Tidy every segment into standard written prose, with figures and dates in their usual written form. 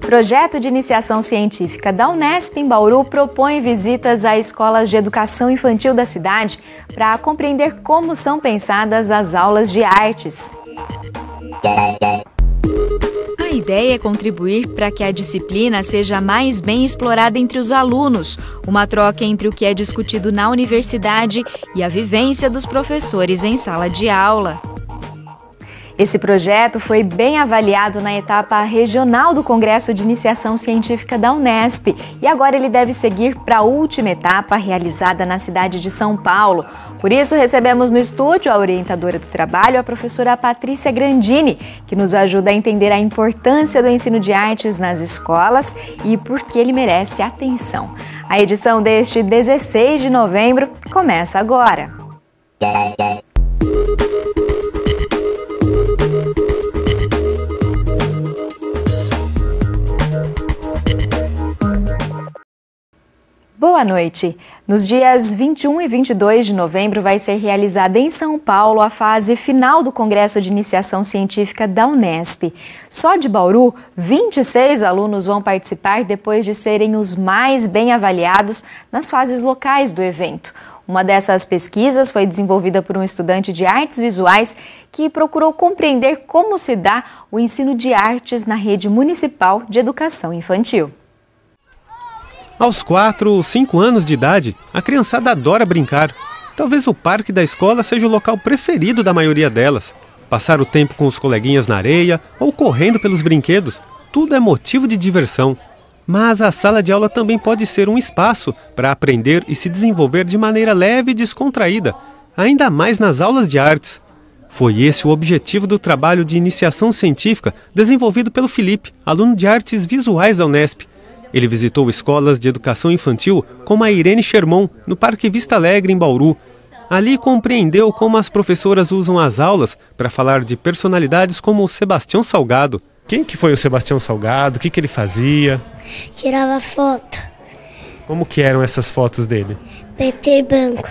Projeto de iniciação científica da Unesp em Bauru propõe visitas a escolas de educação infantil da cidade para compreender como são pensadas as aulas de artes. A ideia é contribuir para que a disciplina seja mais bem explorada entre os alunos, uma troca entre o que é discutido na universidade e a vivência dos professores em sala de aula. Esse projeto foi bem avaliado na etapa regional do Congresso de Iniciação Científica da Unesp e agora ele deve seguir para a última etapa, realizada na cidade de São Paulo. Por isso, recebemos no estúdio a orientadora do trabalho, a professora Patrícia Grandini, que nos ajuda a entender a importância do ensino de artes nas escolas e por que ele merece atenção. A edição deste 16 de novembro começa agora. Boa noite! Nos dias 21 e 22 de novembro vai ser realizada em São Paulo a fase final do Congresso de Iniciação Científica da Unesp. Só de Bauru, 26 alunos vão participar depois de serem os mais bem avaliados nas fases locais do evento. Uma dessas pesquisas foi desenvolvida por um estudante de artes visuais que procurou compreender como se dá o ensino de artes na rede municipal de educação infantil. Aos 4 ou 5 anos de idade, a criançada adora brincar. Talvez o parque da escola seja o local preferido da maioria delas. Passar o tempo com os coleguinhas na areia ou correndo pelos brinquedos, tudo é motivo de diversão. Mas a sala de aula também pode ser um espaço para aprender e se desenvolver de maneira leve e descontraída, ainda mais nas aulas de artes. Foi esse o objetivo do trabalho de iniciação científica desenvolvido pelo Felipe, aluno de artes visuais da Unesp. Ele visitou escolas de educação infantil como a Irene Sherman, no Parque Vista Alegre, em Bauru. Ali compreendeu como as professoras usam as aulas para falar de personalidades como o Sebastião Salgado. Quem que foi o Sebastião Salgado? O que ele fazia? Tirava foto. Como que eram essas fotos dele? Preto e branco.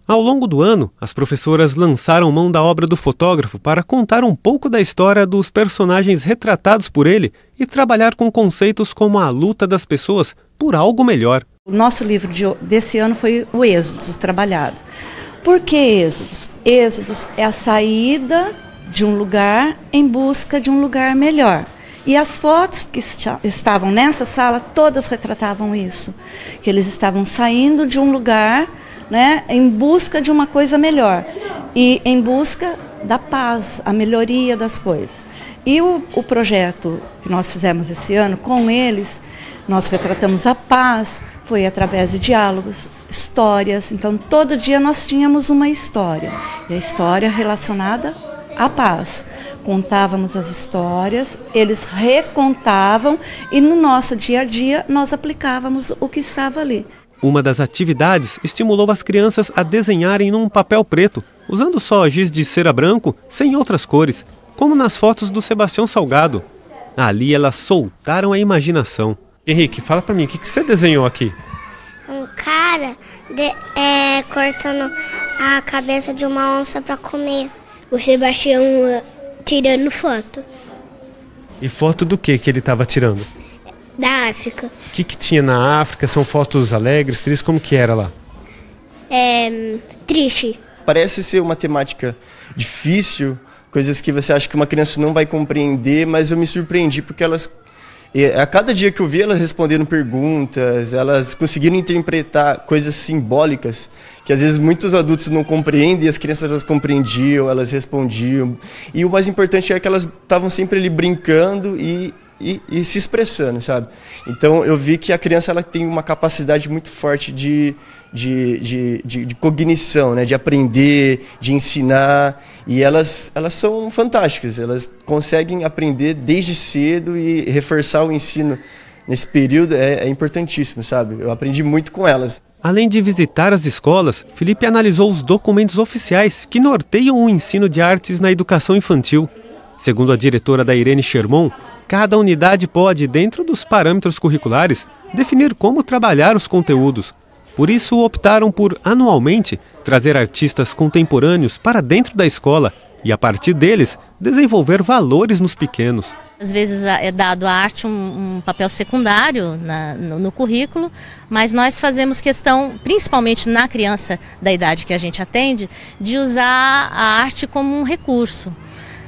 Ao longo do ano, as professoras lançaram mão da obra do fotógrafo para contar um pouco da história dos personagens retratados por ele e trabalhar com conceitos como a luta das pessoas por algo melhor. O nosso livro desse ano foi o Êxodos, trabalhado. Por que Êxodos? Êxodos é a saída de um lugar em busca de um lugar melhor. E as fotos que estavam nessa sala, todas retratavam isso. Que eles estavam saindo de um lugar, né, em busca de uma coisa melhor e em busca da paz, a melhoria das coisas. E o projeto que nós fizemos esse ano com eles, nós retratamos a paz, foi através de diálogos, histórias. Então, todo dia nós tínhamos uma história, e a história relacionada à paz. Contávamos as histórias, eles recontavam e no nosso dia a dia nós aplicávamos o que estava ali. Uma das atividades estimulou as crianças a desenharem num papel preto, usando só giz de cera branco, sem outras cores, como nas fotos do Sebastião Salgado. Ali elas soltaram a imaginação. Henrique, fala pra mim, o que você desenhou aqui? Um cara cortando a cabeça de uma onça para comer. O Sebastião tirando foto. E foto do que ele estava tirando? Da África. O que tinha na África? São fotos alegres, tristes? Como que era lá? Triste. Parece ser uma temática difícil, coisas que você acha que uma criança não vai compreender, mas eu me surpreendi porque elas, a cada dia que eu vi elas respondendo perguntas, elas conseguiram interpretar coisas simbólicas que às vezes muitos adultos não compreendem e as crianças elas compreendiam, elas respondiam. E o mais importante é que elas estavam sempre ali brincando e se expressando, sabe? Então eu vi que a criança ela tem uma capacidade muito forte de cognição, né? De aprender, de ensinar, e elas são fantásticas, elas conseguem aprender desde cedo e reforçar o ensino nesse período é importantíssimo, sabe? Eu aprendi muito com elas. Além de visitar as escolas, Felipe analisou os documentos oficiais que norteiam o ensino de artes na educação infantil. Segundo a diretora da Irene Sherman, cada unidade pode, dentro dos parâmetros curriculares, definir como trabalhar os conteúdos. Por isso, optaram por, anualmente, trazer artistas contemporâneos para dentro da escola e, a partir deles, desenvolver valores nos pequenos. Às vezes é dado à arte um papel secundário no currículo, mas nós fazemos questão, principalmente na criança da idade que a gente atende, de usar a arte como um recurso.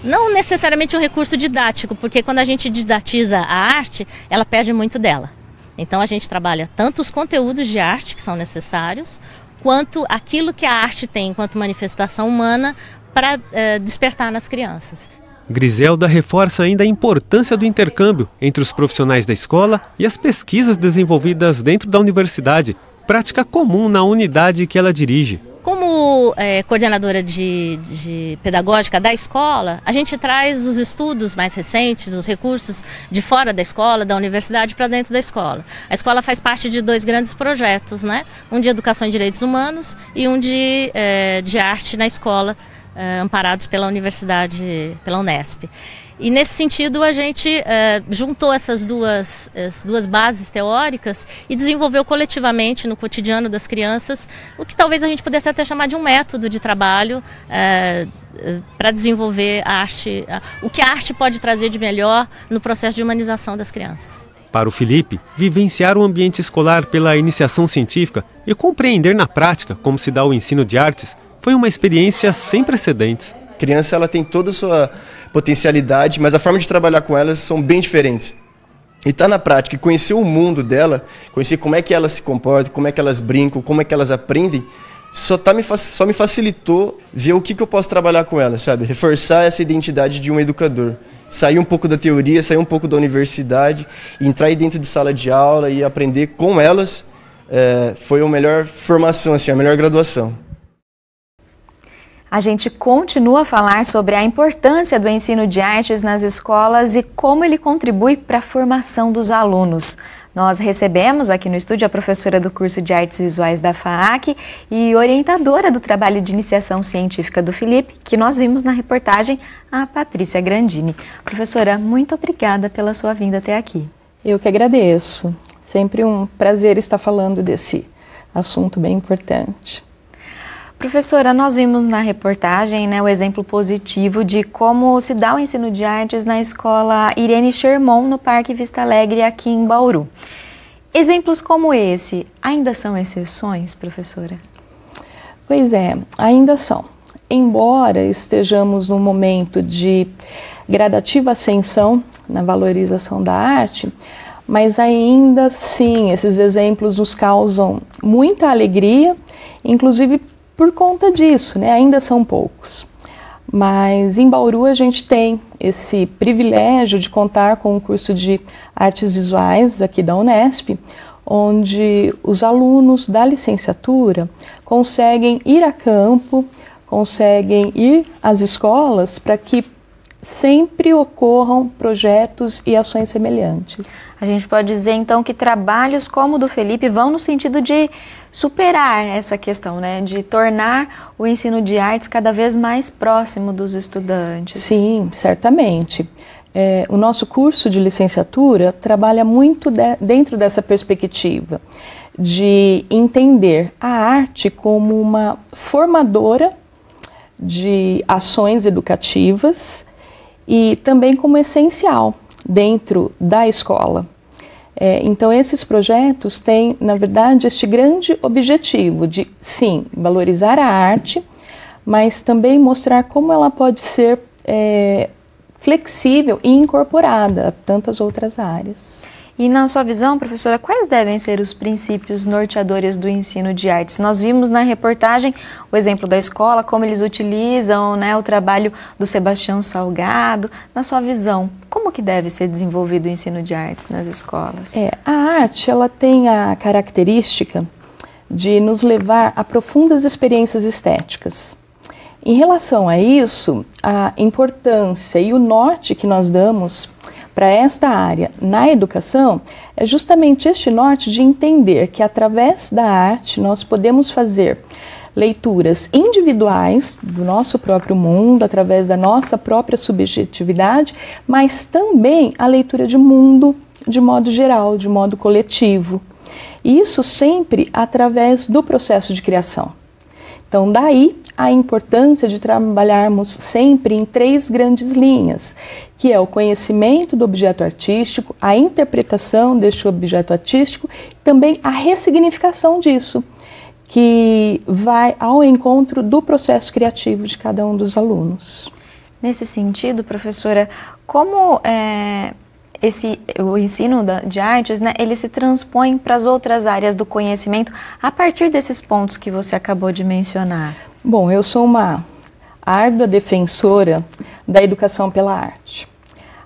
Não necessariamente um recurso didático, porque quando a gente didatiza a arte, ela perde muito dela. Então a gente trabalha tanto os conteúdos de arte que são necessários, quanto aquilo que a arte tem enquanto manifestação humana para despertar nas crianças. Griselda reforça ainda a importância do intercâmbio entre os profissionais da escola e as pesquisas desenvolvidas dentro da universidade, prática comum na unidade que ela dirige. Como coordenadora de pedagógica da escola, a gente traz os estudos mais recentes, os recursos de fora da escola, da universidade, para dentro da escola. A escola faz parte de 2 grandes projetos, né? Um de educação e direitos humanos e um de arte na escola, amparados pela universidade, pela Unesp. E nesse sentido a gente juntou essas duas bases teóricas e desenvolveu coletivamente no cotidiano das crianças o que talvez a gente pudesse até chamar de um método de trabalho para desenvolver a arte, o que a arte pode trazer de melhor no processo de humanização das crianças. Para o Felipe, vivenciar o ambiente escolar pela iniciação científica e compreender na prática como se dá o ensino de artes foi uma experiência sem precedentes. A criança ela tem toda a sua potencialidade, mas a forma de trabalhar com elas são bem diferentes. E estar na prática e conhecer o mundo dela, conhecer como é que elas se comportam, como é que elas brincam, como é que elas aprendem, só me facilitou ver o que eu posso trabalhar com elas, sabe? Reforçar essa identidade de um educador. Sair um pouco da teoria, sair um pouco da universidade, entrar aí dentro de sala de aula e aprender com elas, foi a melhor formação, assim, a melhor graduação. A gente continua a falar sobre a importância do ensino de artes nas escolas e como ele contribui para a formação dos alunos. Nós recebemos aqui no estúdio a professora do curso de Artes Visuais da FAAC e orientadora do trabalho de iniciação científica do Felipe, que nós vimos na reportagem, a Patrícia Grandini. Professora, muito obrigada pela sua vinda até aqui. Eu que agradeço. Sempre um prazer estar falando desse assunto bem importante. Professora, nós vimos na reportagem, né, o exemplo positivo de como se dá o ensino de artes na escola Irene Sherman, no Parque Vista Alegre, aqui em Bauru. Exemplos como esse ainda são exceções, professora? Pois é, ainda são. Embora estejamos num momento de gradativa ascensão na valorização da arte, mas ainda assim esses exemplos nos causam muita alegria, inclusive por conta disso, né? Ainda são poucos. Mas em Bauru a gente tem esse privilégio de contar com um curso de artes visuais aqui da Unesp, onde os alunos da licenciatura conseguem ir a campo, conseguem ir às escolas para que sempre ocorram projetos e ações semelhantes. A gente pode dizer então que trabalhos como o do Felipe vão no sentido de superar essa questão, né, de tornar o ensino de artes cada vez mais próximo dos estudantes. Sim, certamente. O nosso curso de licenciatura trabalha muito dentro dessa perspectiva de entender a arte como uma formadora de ações educativas e também como essencial dentro da escola. Então esses projetos têm, na verdade, este grande objetivo de, sim, valorizar a arte, mas também mostrar como ela pode ser flexível e incorporada a tantas outras áreas. E na sua visão, professora, quais devem ser os princípios norteadores do ensino de artes? Nós vimos na reportagem o exemplo da escola, como eles utilizam, né, o trabalho do Sebastião Salgado. Na sua visão, como que deve ser desenvolvido o ensino de artes nas escolas? A arte, ela tem a característica de nos levar a profundas experiências estéticas. Em relação a isso, a importância e o norte que nós damos para esta área na educação é justamente este norte de entender que através da arte nós podemos fazer leituras individuais do nosso próprio mundo, através da nossa própria subjetividade, mas também a leitura de mundo de modo geral, de modo coletivo. E isso sempre através do processo de criação. Então, daí a importância de trabalharmos sempre em 3 grandes linhas, que é o conhecimento do objeto artístico, a interpretação deste objeto artístico, também a ressignificação disso, que vai ao encontro do processo criativo de cada um dos alunos. Nesse sentido, professora, como o ensino de artes, né, ele se transpõe para as outras áreas do conhecimento a partir desses pontos que você acabou de mencionar? Bom, eu sou uma árdua defensora da educação pela arte.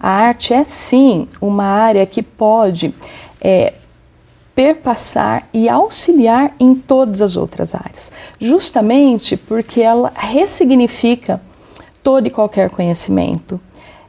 A arte é sim uma área que pode perpassar e auxiliar em todas as outras áreas, justamente porque ela ressignifica todo e qualquer conhecimento.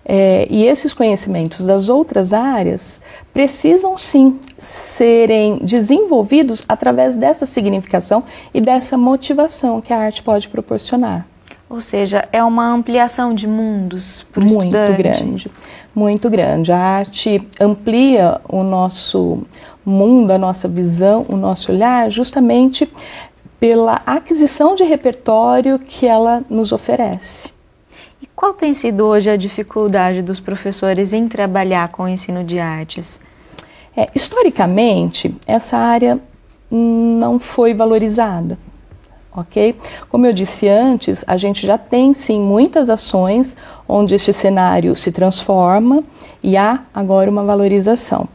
E esses conhecimentos das outras áreas precisam sim serem desenvolvidos através dessa significação e dessa motivação que a arte pode proporcionar. Ou seja, é uma ampliação de mundos para o estudante. Muito grande, muito grande. A arte amplia o nosso mundo, a nossa visão, o nosso olhar, justamente pela aquisição de repertório que ela nos oferece. E qual tem sido hoje a dificuldade dos professores em trabalhar com o ensino de artes? Historicamente, essa área não foi valorizada, ok? Como eu disse antes, a gente já tem sim muitas ações onde este cenário se transforma e há agora uma valorização.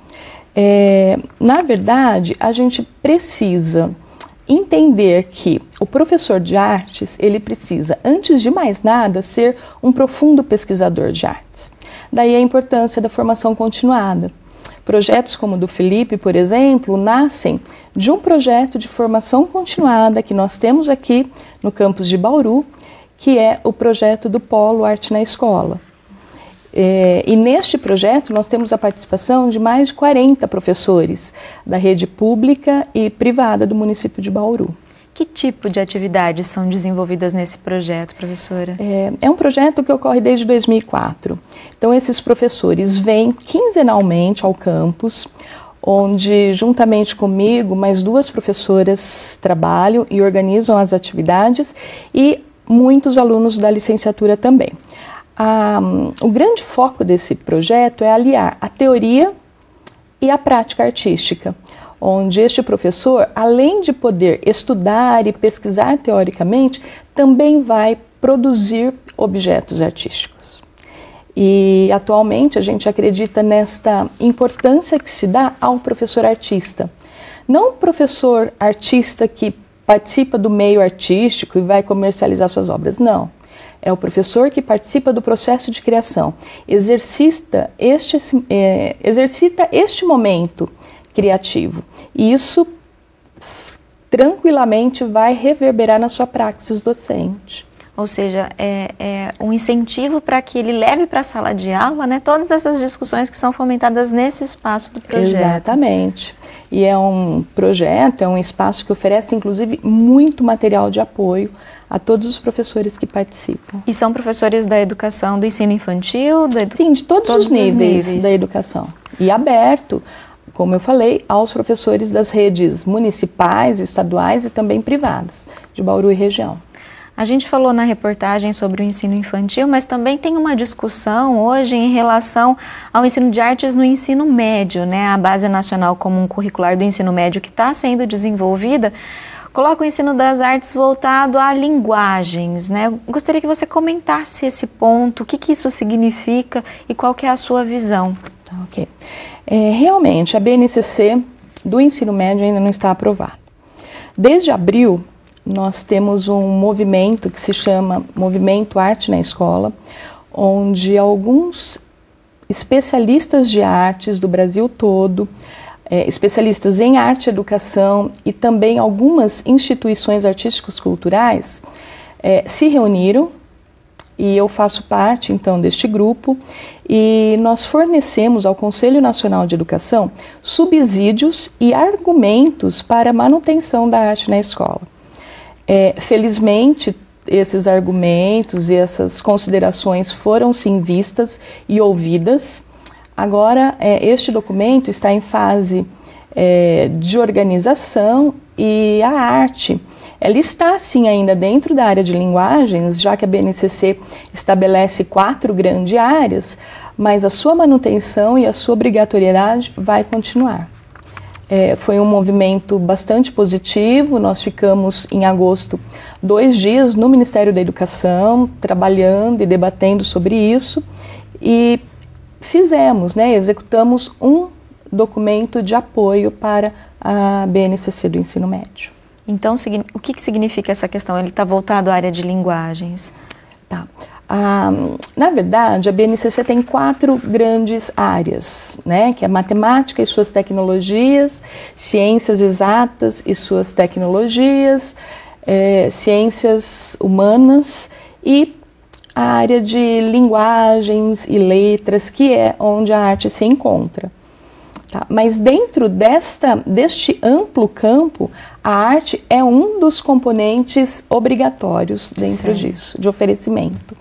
Na verdade, a gente precisa entender que o professor de artes, ele precisa, antes de mais nada, ser um profundo pesquisador de artes. Daí a importância da formação continuada. Projetos como o do Felipe, por exemplo, nascem de um projeto de formação continuada que nós temos aqui no campus de Bauru, que é o projeto do Polo Arte na Escola. E neste projeto nós temos a participação de mais de 40 professores da rede pública e privada do município de Bauru. Que tipo de atividades são desenvolvidas nesse projeto, professora? É um projeto que ocorre desde 2004. Então esses professores vêm quinzenalmente ao campus, onde juntamente comigo mais 2 professoras trabalham e organizam as atividades e muitos alunos da licenciatura também. O grande foco desse projeto é aliar a teoria e a prática artística, onde este professor, além de poder estudar e pesquisar teoricamente, também vai produzir objetos artísticos. E atualmente a gente acredita nesta importância que se dá ao professor artista. Não o professor artista que participa do meio artístico e vai comercializar suas obras, não. É o professor que participa do processo de criação, exercita este momento criativo. E isso tranquilamente vai reverberar na sua praxis docente. Ou seja, é um incentivo para que ele leve para a sala de aula, né, todas essas discussões que são fomentadas nesse espaço do projeto. Exatamente. E é um projeto, é um espaço que oferece, inclusive, muito material de apoio a todos os professores que participam. E são professores da educação, do ensino infantil? Sim, de todos os níveis da educação. E aberto, como eu falei, aos professores das redes municipais, estaduais e também privadas, de Bauru e região. A gente falou na reportagem sobre o ensino infantil, mas também tem uma discussão hoje em relação ao ensino de artes no ensino médio, né? A Base Nacional Comum Curricular do Ensino Médio, que está sendo desenvolvida, coloca o ensino das artes voltado a linguagens, né? Eu gostaria que você comentasse esse ponto, o que isso significa e qual que é a sua visão. Ok. Realmente, a BNCC do ensino médio ainda não está aprovada. Desde abril, nós temos um movimento que se chama Movimento Arte na Escola, onde alguns especialistas de artes do Brasil todo, especialistas em arte e educação e também algumas instituições artísticas culturais se reuniram, e eu faço parte então deste grupo, e nós fornecemos ao Conselho Nacional de Educação subsídios e argumentos para a manutenção da arte na escola. Felizmente, esses argumentos e essas considerações foram sim vistas e ouvidas. Agora, este documento está em fase de organização E a arte, ela está sim ainda dentro da área de linguagens, já que a BNCC estabelece 4 grandes áreas, mas a sua manutenção e a sua obrigatoriedade vai continuar. Foi um movimento bastante positivo. Nós ficamos em agosto 2 dias no Ministério da Educação, trabalhando e debatendo sobre isso, e fizemos, executamos um documento de apoio para a BNCC do ensino médio. Então, o que significa essa questão? Ele está voltado à área de linguagens? Tá. Na verdade, a BNCC tem 4 grandes áreas, que é matemática e suas tecnologias, ciências exatas e suas tecnologias, ciências humanas e a área de linguagens e letras, que é onde a arte se encontra. Tá? Mas dentro deste amplo campo, a arte é um dos componentes obrigatórios dentro disso, de oferecimento.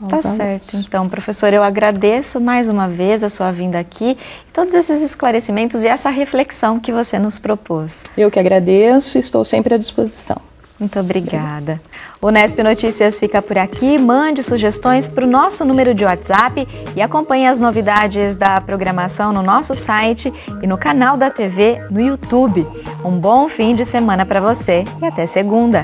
Tá certo. Então, professora, eu agradeço mais uma vez a sua vinda aqui e todos esses esclarecimentos e essa reflexão que você nos propôs. Eu que agradeço e estou sempre à disposição. Muito obrigada. O Unesp Notícias fica por aqui. Mande sugestões para o nosso número de WhatsApp e acompanhe as novidades da programação no nosso site e no canal da TV no YouTube. Um bom fim de semana para você e até segunda.